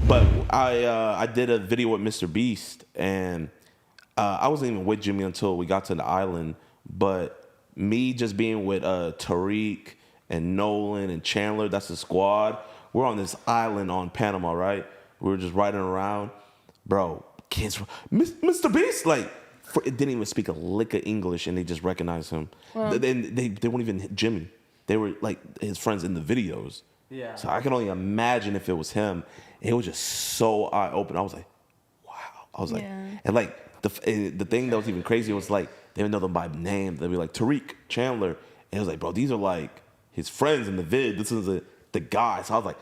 But I did a video with Mr. Beast, and I wasn't even with Jimmy until we got to the island. But me just being with Tariq and Nolan and Chandler, that's the squad. We're on this island on Panama, right? We were just riding around. Bro, kids, Mr. Beast, like, it didn't even speak a lick of English, and they just recognized him. Wow. They weren't even Jimmy. They were, like, his friends in the videos. Yeah. So I can only imagine if it was him. It was just so eye-opening. I was like, wow. I was like, and, like, the thing that was even crazy was, like, they didn't know them by name. They'd be like, Tariq, Chandler. And it was like, bro, these are, like, his friends in the vid. This is the guy. So I was like,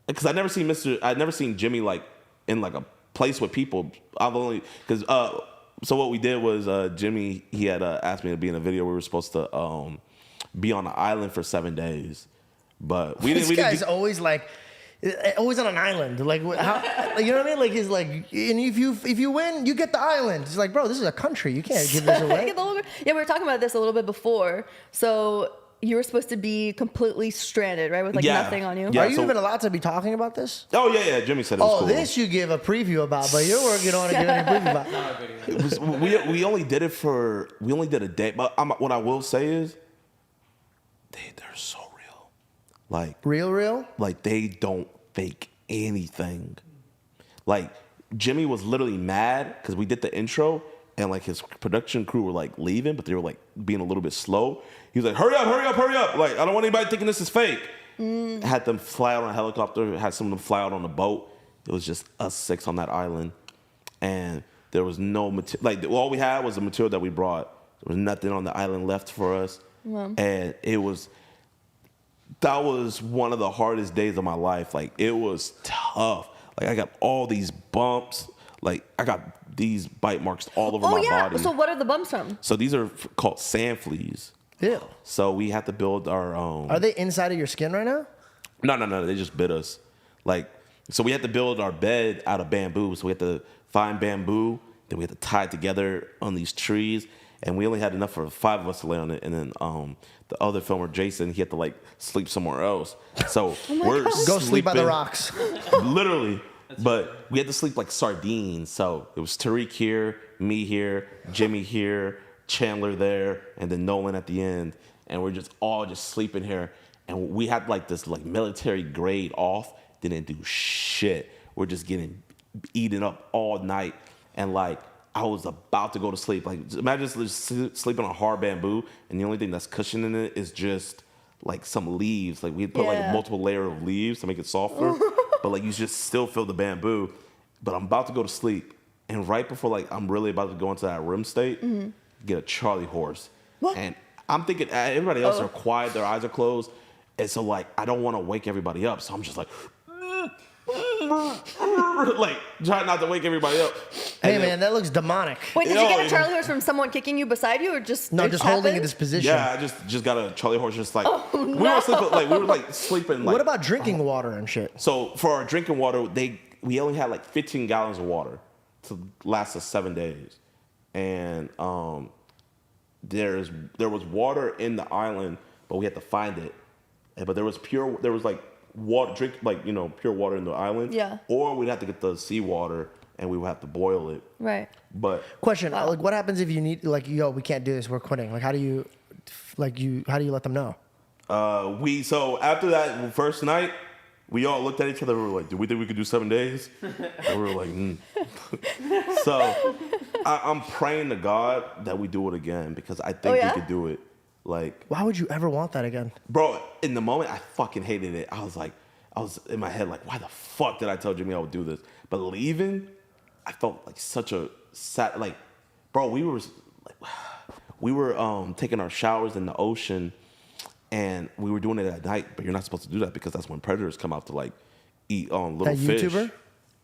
because I'd never seen Jimmy, like, in, like, a place with people. I've only, because, so what we did was Jimmy, he had asked me to be in a video. We were supposed to be on an island for 7 days. But we didn't. This guy's always like, always on an island. Like, how, you know what I mean? Like, he's like, and if you win, you get the island. It's like, bro, this is a country. You can't give this away. Yeah, we were talking about this a little bit before. So you were supposed to be completely stranded, right? With like nothing on you. Yeah, Are you even allowed to be talking about this? Oh yeah. Jimmy said it was cool. This you give a preview about, but you're working on it giving a preview about. We only did it we only did a day. But what I will say is, they're so real. Like real. Like they don't fake anything. Like Jimmy was literally mad because we did the intro and like his production crew were like leaving, but they were like being a little bit slow. He was like, hurry up. Like, I don't want anybody thinking this is fake. Had them fly out on a helicopter, had some of them fly out on a boat. It was just us 6 on that island. And there was no material. Like, all we had was the material that we brought. There was nothing on the island left for us. Wow. And that was one of the hardest days of my life. Like, it was tough. Like, I got all these bumps. Like, I got these bite marks all over my body. So what are the bumps from? So these are called sand fleas. Ew. So we have to build our own. Are they inside of your skin right now? No. They just bit us. Like, so we had to build our bed out of bamboo. So we had to find bamboo. Then we had to tie it together on these trees. And we only had enough for 5 of us to lay on it. And then the other filmer, Jason, he had to like sleep somewhere else. So we're go sleep by the rocks. Literally. But we had to sleep like sardines. So it was Tariq here, me here, Jimmy here, Chandler there, and then Nolan at the end. And we're just all just sleeping here. And we had like this like military grade off. Didn't do shit. We're just getting eaten up all night. And like, I was about to go to sleep. Like, imagine just sleeping on hard bamboo, and the only thing that's cushioning it is just like some leaves. Like, we put like a multiple layer of leaves to make it softer, but like you just still feel the bamboo. But I'm about to go to sleep, and right before like I'm really about to go into that REM state, get a Charlie horse. What? And I'm thinking everybody else are quiet, their eyes are closed, and so like I don't want to wake everybody up, so I'm just like. Like trying not to wake everybody up. Hey man, that looks demonic. Wait, did you get a Charlie horse from someone kicking you beside you, or just just holding in this position? Yeah, I just got a Charlie horse. Just like we were sleeping. Like, what about drinking water and shit? So for our drinking water, we only had like 15 gallons of water to last us 7 days, and there was water in the island, but we had to find it. But there was like water, drink like pure water in the island. Yeah. Or we'd have to get the seawater and we would have to boil it. Right. But question, like, what happens if you need we can't do this, we're quitting? Like, how do you let them know? So after that first night, we all looked at each other. We were like, "Do we think we could do 7 days?" And we were like, So I'm praying to God that we do it again because I think we could do it. Like, why would you ever want that again? Bro, in the moment, I fucking hated it. I was in my head like, why the fuck did I tell Jimmy I would do this? But leaving, I felt like such a sad, like, bro, we were taking our showers in the ocean and we were doing it at night, but you're not supposed to do that because that's when predators come out to like eat little that fish. YouTuber?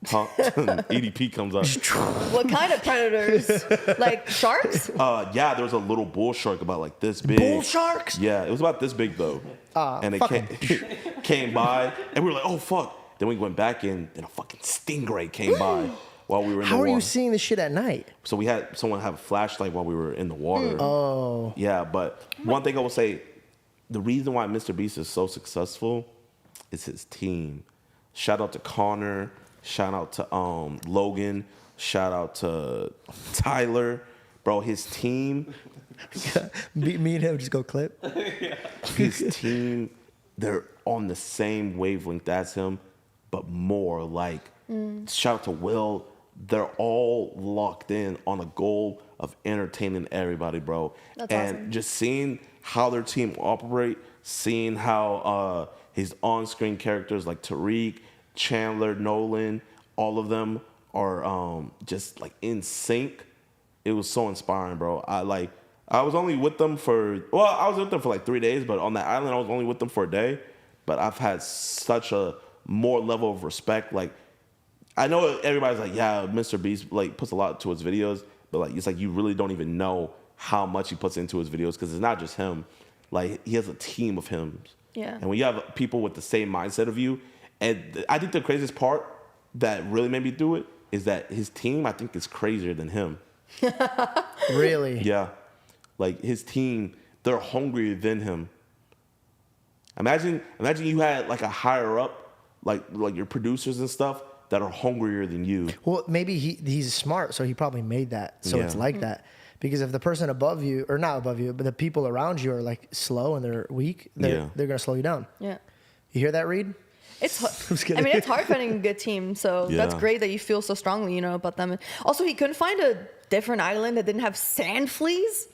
Huh? EDP comes out. What kind of predators? Like sharks? Yeah, there was a little bull shark about like this big. Bull sharks? Yeah, it was about this big though. And it came by, and we were like, oh fuck. Then we went back in, and a fucking stingray came by while we were in the water. How are you seeing this shit at night? So we had someone have a flashlight while we were in the water. Oh. Yeah, but one thing I will say, the reason why Mr. Beast is so successful is his team. Shout out to Connor. Shout out to Logan. Shout out to Tyler. Bro, his team. Me and him just go clip. His team, they're on the same wavelength as him, but more. Like, shout out to Will. They're all locked in on a goal of entertaining everybody, bro. That's and awesome. just seeing how their team operate, seeing how his on-screen characters like Tariq, Chandler, Nolan, all of them are just like in sync. It was so inspiring, bro. I was only with them for like 3 days, but on that island I was only with them for a day. But I've had such a more level of respect. Like, I know everybody's like, yeah, Mr. Beast like puts a lot to his videos, but like it's like you really don't even know how much he puts into his videos because it's not just him. Like, he has a team of him. Yeah. And when you have people with the same mindset of you, and I think the craziest part that really made me do it is that his team, I think, is crazier than him. Really? Yeah. Like, his team, they're hungrier than him. Imagine you had like a higher up, like your producers and stuff that are hungrier than you. Well, maybe he's smart, so he probably made that. So it's Yeah. like that. Because if the person above you, or not above you, but the people around you are like slow and they're weak, they're gonna slow you down. Yeah. You hear that, Reed? It's just I kidding. mean, it's hard finding a good team, so that's Yeah. great that you feel so strongly, about them. Also, he couldn't find a different island that didn't have sand fleas.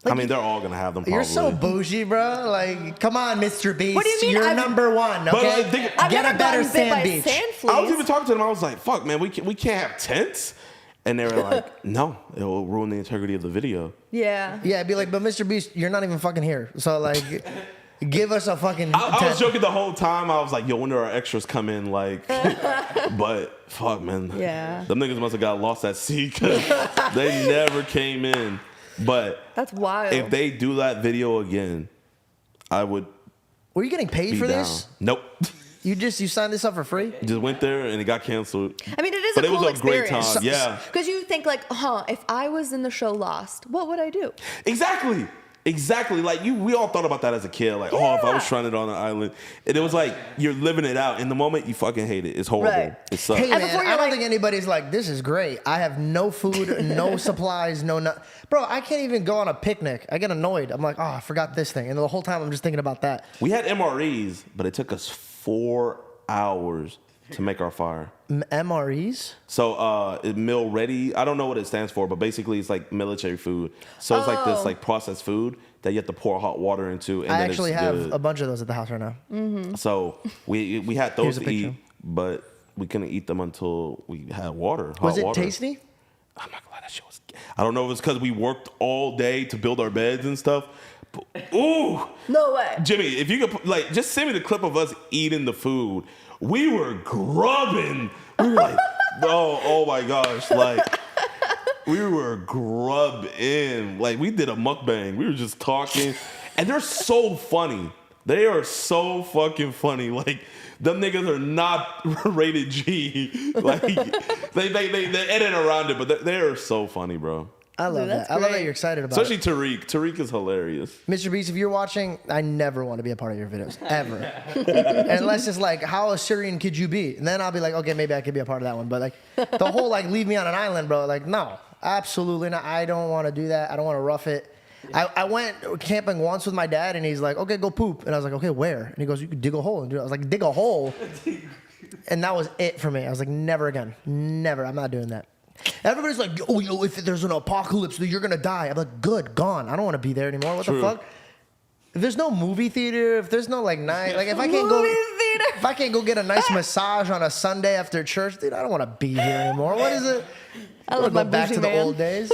I mean, they're all gonna have them. Probably. You're so bougie, bro. Like, come on, Mr. Beast. What do you mean? You're I've- number one, But, okay? I've Get never a better gotten bit by sand beach. sand fleas. I was even talking to them. I was like, "Fuck, man, we can't have tents," and they were like, "No, it will ruin the integrity of the video." Yeah. Yeah, I'd be like, but Mr. Beast, you're not even fucking here. So, like, give us a fucking I was tent. joking the whole time. I was like, "Yo, when do our extras come in?" Like, but fuck, man. Yeah. Them niggas must have got lost at sea because they never came in. But That's wild. if they do that video again, I would Were you getting paid be for down. this? Nope. You signed this up for free? Just went there and it got canceled. I mean, it is But a it was cool a great experience. time. Yeah. Because you think like, if I was in the show Lost, what would I do? Exactly. Like we all thought about that as a kid. Like, if I was stranded on an island, and it was like you're living it out. In the moment, you fucking hate it. It's horrible. Right. It sucks. Hey, And man, before I you're don't like- think anybody's like, this is great. I have no food, no supplies, no. Bro, I can't even go on a picnic. I get annoyed. I'm like, oh, I forgot this thing. And the whole time I'm just thinking about that. We had MREs, but it took us 4 hours to make our fire. MREs? So meal ready. I don't know what it stands for, but basically it's like military food. So it's like this like processed food that you have to pour hot water into. And I then actually it's have good. a bunch of those at the house right now. So we had Here's those a to eat, picture. but we couldn't eat them until we had water. Hot Was it water. tasty? I'm not gonna lie, that shit was. I don't know if it's because we worked all day to build our beds and stuff. But, ooh, No way. Jimmy, if you could just send me the clip of us eating the food. We were grubbing. We were like, oh my gosh, like we were grubbing. Like we did a mukbang. We were just talking, and they're so funny. They are so fucking funny. Like them niggas are not rated G. Like they edit around it, but they are so funny, bro. I love Dude, that's that. I love that great. you're excited about Especially it. Tariq. Tariq is hilarious. Mr. Beast, if you're watching, I never want to be a part of your videos. Ever. Unless it's like, how Assyrian could you be? And then I'll be like, okay, maybe I could be a part of that one. But like the whole like leave me on an island, bro. Like, no. Absolutely not. I don't want to do that. I don't want to rough it. I went camping once with my dad, and he's like, okay, go poop. And I was like, okay, where? And he goes, you could dig a hole and do it. I was like, dig a hole? And that was it for me. I was like, never again. Never. I'm not doing that. Everybody's like, oh, if there's an apocalypse, you're going to die. I'm like, good, gone. I don't want to be there anymore. What True. the fuck? If there's no movie theater, if there's no like night, like if I can't go, Movie theater. if I can't go get a nice massage on a Sunday after church, dude, I don't want to be here anymore. What is it? I wanna love my go back bougie to the man. old days.